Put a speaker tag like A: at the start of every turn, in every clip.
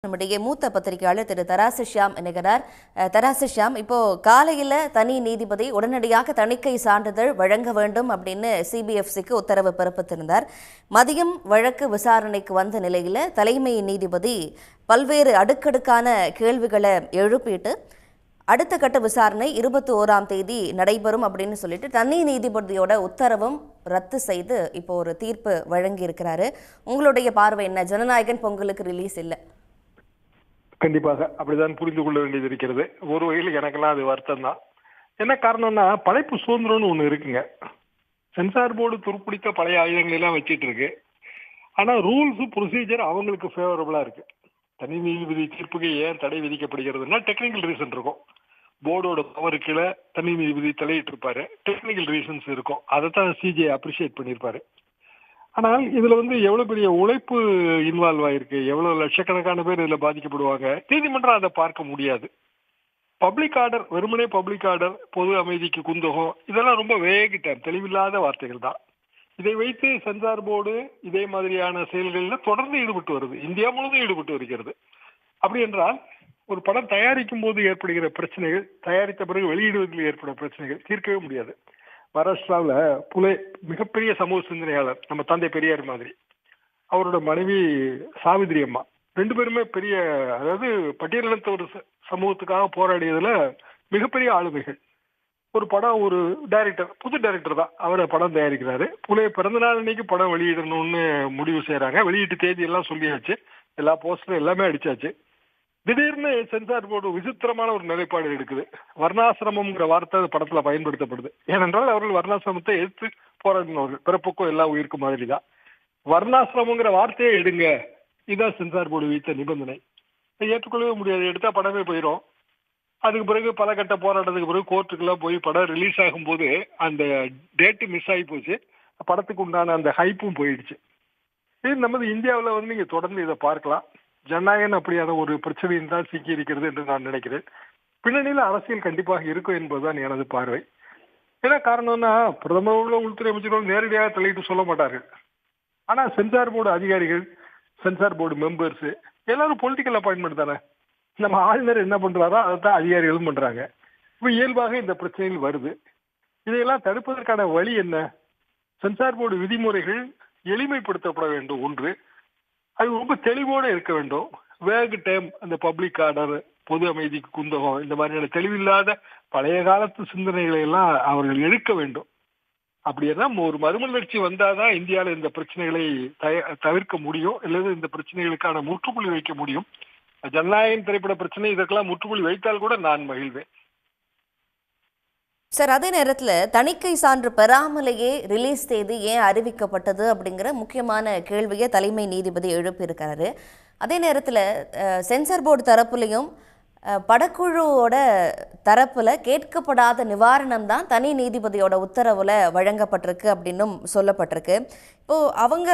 A: நம்முடைய மூத்த பத்திரிகையாளர் திரு தராசு ஷியாம் இணைகிறார். தராசு ஷியாம், இப்போ காலையில் தனி நீதிபதி உடனடியாக தணிக்கை சான்றிதழ் வழங்க வேண்டும் அப்படின்னு சிபிஎஃப்சிக்கு உத்தரவு பிறப்பித்திருந்தார். மதியம் வழக்கு விசாரணைக்கு வந்த நிலையில் தலைமை நீதிபதி பல்வேறு அடுக்கடுக்கான கேள்விகளை எழுப்பிட்டு அடுத்த கட்ட விசாரணை 21ஆம் தேதி நடைபெறும் அப்படின்னு சொல்லிட்டு தனி நீதிபதியோட உத்தரவும் ரத்து செய்து இப்போ ஒரு தீர்ப்பு வழங்கி இருக்கிறாரு. உங்களுடைய பார்வை என்ன? ஜனநாயகன் பொங்கலுக்கு ரிலீஸ் இல்லை.
B: கண்டிப்பாக அப்படிதான் புரிந்து கொள்ள வேண்டியது இருக்கிறது. ஒரு வகையில் எனக்கெல்லாம் அது வருத்தம் தான். என்ன காரணம்னா, படைப்பு சுதந்திரம்னு ஒண்ணு இருக்குங்க. சென்சார் போர்டு துருப்பிடித்த பழைய ஆயுதங்கள் எல்லாம் வச்சிட்டு இருக்கு. ஆனா ரூல்ஸ் ப்ரொசீஜர் அவங்களுக்கு ஃபேவரபிளா இருக்கு. தனி நீதிபதி தீர்ப்புக்கு ஏன் தடை விதிக்கப்படுகிறதுனா டெக்னிக்கல் ரீசன் இருக்கும். போர்டோட பவர் கீழே தனி நீதிபதி தலையிட்டு இருப்பாரு. டெக்னிக்கல் ரீசன்ஸ் இருக்கும். அதைத்தான் சிஜே அப்ரிஷியேட் பண்ணியிருப்பாரு. ஆனால் இதுல எவ்வளவு பெரிய உழைப்பு இன்வால்வ் ஆயிருக்கு, எவ்வளவு லட்சக்கணக்கான பேர் இதுல பாதிக்கப்படுவாங்க. நீதிமன்றம் அதை பார்க்க முடியாது. பப்ளிக் ஆர்டர், வெறுமனே பப்ளிக் ஆர்டர், பொது அமைதிக்கு குந்தகம், இதெல்லாம் ரொம்ப வேகிட்டார், தெளிவில்லாத வார்த்தைகள் தான். இதை வைத்து சென்சார் போர்டு இதே மாதிரியான செயல்களில் தொடர்ந்து ஈடுபட்டு வருது. இந்தியா முழுவதும் ஈடுபட்டு வருகிறது. அப்படி என்றால் ஒரு படம் தயாரிக்கும் போது ஏற்படுகிற பிரச்சனைகள், தயாரித்த பிறகு வெளியிடுவதில் ஏற்படும் பிரச்சனைகள் தீர்க்கவே முடியாது. மகாராஷ்டிராவில் புலே மிகப்பெரிய சமூக சிந்தனையாளர், நம்ம தந்தை பெரியார் மாதிரி. அவரோட மனைவி சாவித்ரி அம்மா, ரெண்டு பேருமே பெரிய, அதாவது பட்டியலினத்த ஒரு சமூகத்துக்காக போராடியதுல மிகப்பெரிய ஆளுமைகள். ஒரு படம், ஒரு டைரக்டர், புது டைரக்டர் தான், அவரை படம் தயாரிக்கிறாரு. புலே பிறந்த நாள் அன்னைக்கு படம் வெளியிடணும்னு முடிவு செய்யறாங்க. வெளியீட்டு தேதி எல்லாம் சொல்லியாச்சு, எல்லா போஸ்டரும் எல்லாமே அடிச்சாச்சு. திடீர்னு சென்சார் போர்டு விசித்திரமான ஒரு நிலைப்பாடு எடுக்குது. வர்ணாசிரமம்ங்கிற வார்த்தை படத்துல பயன்படுத்தப்படுது. ஏனென்றால் அவர்கள் வர்ணாசிரமத்தை எதிர்த்து போராடினவர்கள், பிறப்புக்கும் எல்லா உயிருக்கும் மாதிரி தான். வர்ணாசிரமங்கிற வார்த்தையை எடுங்க, இதுதான் சென்சார் போர்டு வைத்த நிபந்தனை. ஏற்றுக்கொள்ளவே முடியாது. எடுத்தா படமே போயிடும். அதுக்கு பிறகு பல கட்ட போராட்டத்துக்கு பிறகு கோர்ட்டுக்கெல்லாம் போய் படம் ரிலீஸ் ஆகும்போது அந்த டேட்டு மிஸ் ஆகி போச்சு. படத்துக்கு உண்டான அந்த ஹைப்பும் போயிடுச்சு. இது நமது இந்தியாவில் நீங்க தொடர்ந்து இதை பார்க்கலாம். ஜனநாயகன் அப்படியான ஒரு பிரச்சனையின் தான் சிக்கி இருக்கிறது என்று நான் நினைக்கிறேன். பின்னணியில் அரசியல் கண்டிப்பாக இருக்கும் என்பதுதான் எனது பார்வை. என்ன காரணம்னா, பிரதமரோட உள்துறை அமைச்சர்கள் நேரடியாக தலையிட்டு சொல்ல மாட்டார்கள். ஆனா சென்சார் போர்டு அதிகாரிகள், சென்சார் போர்டு மெம்பர்ஸ் எல்லாரும் பொலிட்டிக்கல் அப்பாயின்மெண்ட் தானே. நம்ம ஆளுநர் என்ன பண்றாரோ அதைத்தான் அதிகாரிகளும் பண்றாங்க. இப்ப இயல்பாக இந்த பிரச்சனைகள் வருது. இதையெல்லாம் தடுப்பதற்கான வழி என்ன? சென்சார் போர்டு விதிமுறைகள் எளிமைப்படுத்தப்பட வேண்டும். ஒன்று, அது ரொம்ப தெளிவோடு இருக்க வேண்டும். வேகு டைம், அந்த பப்ளிக் ஆர்டர், பொது அமைதிக்கு குந்தகம், இந்த மாதிரியான தெளிவில்லாத பழைய காலத்து சிந்தனைகளை எல்லாம் அவர்கள் எடுக்க வேண்டும். அப்படின்னா ஒரு மறுமலர்ச்சி வந்தாதான் இந்தியாவில் இந்த பிரச்சனைகளை தவிர்க்க முடியும், அல்லது இந்த பிரச்சனைகளுக்கான முற்றுப்புள்ளி வைக்க முடியும். ஜனநாயகன் திரைப்பட பிரச்சனை இதற்கெல்லாம் முற்றுப்புள்ளி வைத்தால் கூட நான் மகிழ்வேன்.
A: சார், அதே நேரத்தில் தணிக்கை சான்று பெறாமலேயே ரிலீஸ் தேதி ஏன் அறிவிக்கப்பட்டது அப்படிங்கிற முக்கியமான கேள்வியை தலைமை நீதிபதி எழுப்பியிருக்காரு. அதே நேரத்தில் சென்சார் போர்டு தரப்புலையும் படக்குழுவோட தரப்புல கேட்கப்படாத நிவாரணம் தான் தனி நீதிபதியோட உத்தரவுல வழங்கப்பட்டிருக்கு அப்படின்னும் சொல்லப்பட்டிருக்கு. இப்போ அவங்க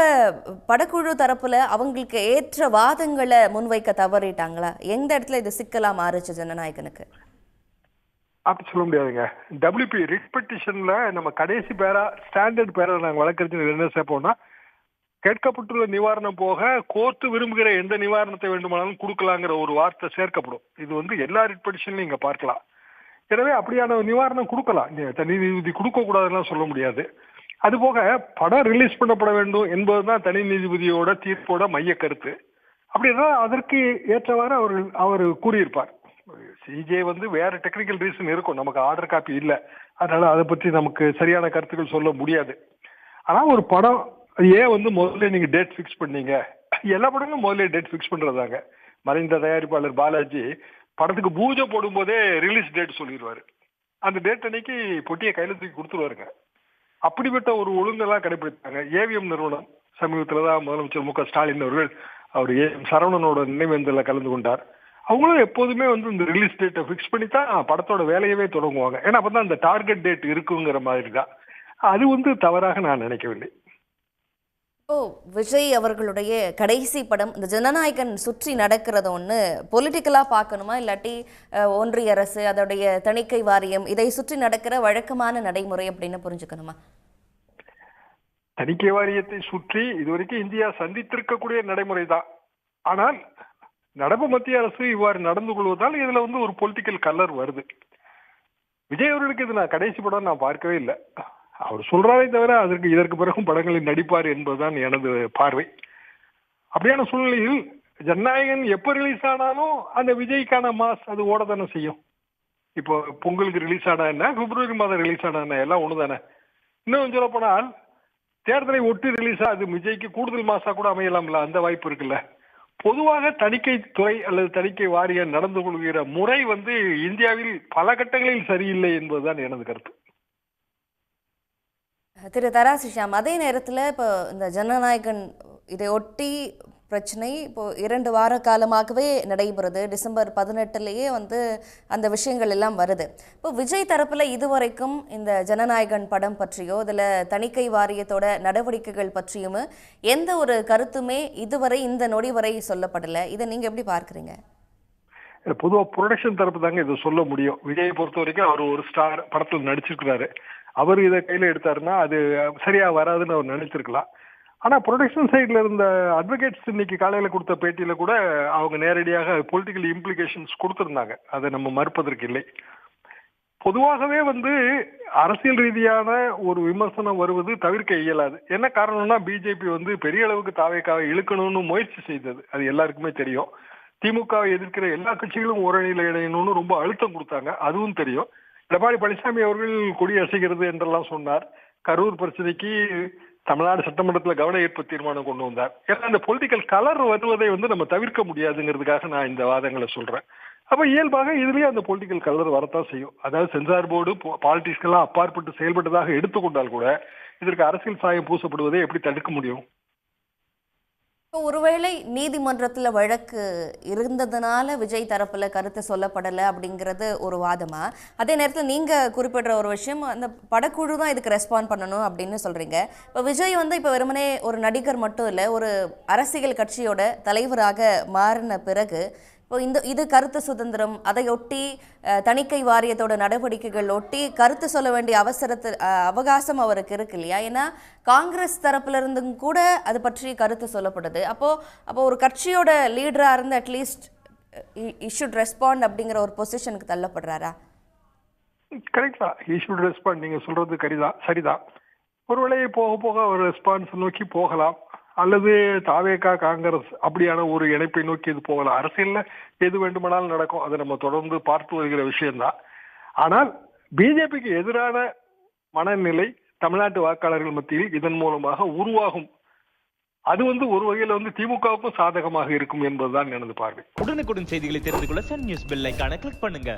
A: படக்குழு தரப்புல அவங்களுக்கு ஏற்ற வாதங்களை முன்வைக்க தவறிட்டாங்களா? எந்த இடத்துல இது சிக்கலா மாறுச்சு ஜனநாயகனுக்கு?
B: அப்படி சொல்ல முடியாதுங்க. டபிள்யூபி ரிட் பெட்டிஷன்ல நம்ம கடைசி பேரா, ஸ்டாண்டர்ட் பேரா நாங்கள் வழக்கறிஞர் என்ன சேர்ப்போம்னா, கேட்கப்பட்டுள்ள நிவாரணம் போக கோர்ட்டு விரும்புகிற எந்த நிவாரணத்தை வேண்டுமானாலும் கொடுக்கலாங்கிற ஒரு வார்த்தை சேர்க்கப்படும். இது எல்லா ரிட் பெட்டிஷன்லையும் இங்க பார்க்கலாம். எனவே அப்படியான நிவாரணம் கொடுக்கலாம். தனி நீதிபதி கொடுக்க கூடாதுன்னு சொல்ல முடியாது. அதுபோக படம் ரிலீஸ் பண்ணப்பட வேண்டும் என்பதுதான் தனி நீதிபதியோட தீர்ப்போட மைய கருத்து. அப்படின்னா அதற்கு ஏற்றவாறு அவர் கூறியிருப்பார். சிஜே வேற டெக்னிக்கல் ரீசன் இருக்கும், நமக்கு ஆர்டர் காப்பி இல்லை, அதனால அதை பற்றி நமக்கு சரியான கருத்துக்கள் சொல்ல முடியாது. ஆனா ஒரு படம் ஏன் முதல்ல நீங்க டேட் ஃபிக்ஸ் பண்ணீங்க? எல்லா படங்களும் முதல்ல டேட் ஃபிக்ஸ் பண்றதாங்க. மறைந்த தயாரிப்பாளர் பாலாஜி படத்துக்கு பூஜை போடும் போதே ரிலீஸ் டேட் சொல்லிடுவாரு. அந்த டேட் அன்னைக்கு பொட்டியை கையில தூக்கி கொடுத்துருவாருங்க. அப்படிப்பட்ட ஒரு ஒழுங்கெல்லாம் கடைபிடித்தாங்க. ஏவிஎம் நிறுவனம் சமீபத்துலதான் முதலமைச்சர் மு.க. ஸ்டாலின் அவர்கள் அவர் ஏஎம் சரவணனோட நினைவேந்தல கலந்து கொண்டார். அவங்களும் எப்போதுமே இந்த ரிலீஸ் டேட்டை ஃபிக்ஸ் பண்ணி தான் படத்தோட வேலையவே தொடங்குவாங்க. ஏன்னா அப்பதான் அந்த டார்கெட் டேட் இருக்குங்கிற மாதிரி தான். அது தவறாக நான் நினைக்கவில்லை.
A: ஓ, விஜய் அவர்களுடைய கடைசி படம் இந்த ஜனநாயகன் சுற்றி நடக்கிறது ஒன்று பொலிட்டிக்கலாக பார்க்கணுமா, இல்லாட்டி ஒன்றிய அரசு அதோடைய தணிக்கை வாரியம் இதை சுற்றி நடக்கிற வழக்கமான நடைமுறை அப்படின்னு புரிஞ்சுக்கணுமா?
B: தணிக்கை வாரியத்தை சுற்றி இதுவரைக்கும் இந்தியா சந்தித்திருக்கக்கூடிய நடைமுறை தான். ஆனால் நடப்பு மத்திய அரசு இவ்வாறு நடந்து கொள்வதால் இதுல வந்து ஒரு பொலிட்டிக்கல் கலர் வருது. விஜய் அவர்களுக்கு இது நான் கடைசி படம் நான் பார்க்கவே இல்லை. அவர் சொல்றாரே தவிர இதற்கு பிறகும் படங்களில் நடிப்பார் என்பதுதான் எனது பார்வை. அப்படியான சூழ்நிலையில் ஜனநாயகன் எப்ப ரிலீஸ் ஆனாலும் அந்த விஜய்க்கான மாஸ் அது ஓடத்தானே செய்யும். இப்போ பொங்கலுக்கு ரிலீஸ் ஆனா என்ன, பிப்ரவரி மாதம் ரிலீஸ் ஆனா என்ன, எல்லாம் ஒண்ணுதானே. இன்னும் சொல்ல போனால் தேர்தலை ஒட்டி ரிலீஸ் அது விஜய்க்கு கூடுதல் மாசா கூட அமையலாம்ல, அந்த வாய்ப்பு இருக்குல்ல. பொதுவாக தணிக்கை துறை அல்லது தணிக்கை வாரியம் நடந்து கொள்கிற முறை வந்து இந்தியாவில் பல கட்டங்களில் சரியில்லை என்பதுதான் எனது கருத்து.
A: திரு தராசு ஷியாம், அதே நேரத்தில் இப்போ இந்த ஜனநாயகன் இதையொட்டி பிரச்சனை இப்போ 2 வார காலமாகவே நடைபெறுது. டிசம்பர் 18லேயே வந்து அந்த விஷயங்கள் எல்லாம் வருது. இப்போ விஜய் தரப்புல இதுவரைக்கும் இந்த ஜனநாயகன் படம் பற்றியோ இதில் தணிக்கை வாரியத்தோட நடவடிக்கைகள் பற்றியும் எந்த ஒரு கருத்துமே இதுவரை இந்த நொடி வரை சொல்லப்படலை. இதை நீங்க எப்படி பார்க்குறீங்க?
B: பொதுவாக ப்ரொடக்ஷன் தரப்பு தாங்க இதை சொல்ல முடியும். விஜயை பொறுத்த வரைக்கும் அவர் ஒரு ஸ்டார் படத்தில் நடிச்சிருக்கிறாரு. அவர் இதை கையில் எடுத்தாருன்னா அது சரியா வராதுன்னு அவர் நினைச்சிருக்கலாம். ஆனா ப்ரொடக்ஷன் சைட்ல இருந்த அட்வொகேட்ஸ் இன்னைக்கு காலையில கொடுத்த பேட்டியில கூட அவங்க நேரடியாக பொலிட்டிக்கல் இம்ப்ளிகேஷன்ஸ் கொடுத்திருந்தாங்க. அதை நம்ம மறுப்பதற்கு இல்லை. பொதுவாகவே வந்து அரசியல் ரீதியான ஒரு விமர்சனம் வருவது தவிர்க்க இயலாது. என்ன காரணம்னா பிஜேபி வந்து பெரிய அளவுக்கு தாவேக்காவை இழுக்கணும்னு முயற்சி செய்தது, அது எல்லாருக்குமே தெரியும். திமுகவை எதிர்க்கிற எல்லா கட்சிகளும் ஓரணியில் இணையணும்னு ரொம்ப அழுத்தம் கொடுத்தாங்க, அதுவும் தெரியும். எடப்பாடி பழனிசாமி அவர்கள் கொடி அசைகிறது என்றெல்லாம் சொன்னார். கரூர் பிரச்சனைக்கு தமிழ்நாடு சட்டமன்றத்தில் கவன ஈர்ப்பு தீர்மானம் கொண்டு வந்தார். ஏன்னா இந்த பொலிட்டிக்கல் கலர் வருவதை வந்து நம்ம தவிர்க்க முடியாதுங்கிறதுக்காக நான் இந்த வாதங்களை சொல்றேன். அப்ப இயல்பாக இதுலயே அந்த பொலிட்டிக்கல் கலர் வரத்தான் செய்யும். அதாவது சென்சார் போர்டு பாலிடிக்ஸ்க்கெல்லாம் அப்பாற்பட்டு செயல்பட்டதாக எடுத்துக்கொண்டால் கூட இதற்கு அரசியல் சாயம் பூசப்படுவதை எப்படி தடுக்க முடியும்?
A: ஒருவேளை நீதிமன்றத்தில் வழக்கு இருந்ததுனால விஜய் தரப்புல கருத்து சொல்லப்படலை அப்படிங்கிறது ஒரு வாதமா? அதே நேரத்தில் நீங்க குறிப்பிடுற ஒரு விஷயம், அந்த படக்குழு தான் இதுக்கு ரெஸ்பாண்ட் பண்ணணும் அப்படின்னு சொல்றீங்க. இப்போ விஜய் வந்து இப்போ வெறுமனே ஒரு நடிகர் மட்டும் இல்லை, ஒரு அரசியல் கட்சியோட தலைவராக மாறின பிறகு இப்போ இது கருத்து சுதந்திரம், அதையொட்டி தணிக்கை வாரியத்தோட நடவடிக்கைகள் ஒட்டி கருத்து சொல்ல வேண்டிய அவகாசம் அவருக்கு இருக்கு இல்லையா? ஏன்னா காங்கிரஸ் தரப்புல இருந்தும் கூட அது பற்றி கருத்து சொல்லப்படுது. அப்போ ஒரு கட்சியோட லீடரா இருந்து அட்லீஸ்ட் ஷுட் ரெஸ்பாண்ட் அப்படிங்கிற ஒரு பொசிஷனுக்கு தள்ளப்படுறாரா?
B: கரெக்ட் தான், ஷுட் ரெஸ்பாண்ட். நீங்க சொல்றது சரிதான். ஒருவேளை போக போக ஒரு ரெஸ்பான்ஸ் நோக்கி போகலாம், அல்லது தாவேகா காங்கிரஸ் அப்படியான ஒரு இணைப்பை நோக்கி இது போகலாம். அரசியல்ல எது வேண்டுமானாலும் நடக்கும், அதை நம்ம தொடர்ந்து பார்த்து வருகிற விஷயம்தான். ஆனால் பிஜேபிக்கு எதிரான மனநிலை தமிழ்நாட்டு வாக்காளர்கள் மத்தியில் இதன் மூலமாக உருவாகும். அது வந்து ஒரு வகையில வந்து திமுகவுக்கும் சாதகமாக இருக்கும் என்பதுதான் எனது பார்வை.
C: உடனுக்குடன் செய்திகளை தெரிந்து கொள்ள சன் நியூஸ் பெல் ஐகானை கிளிக் பண்ணுங்க.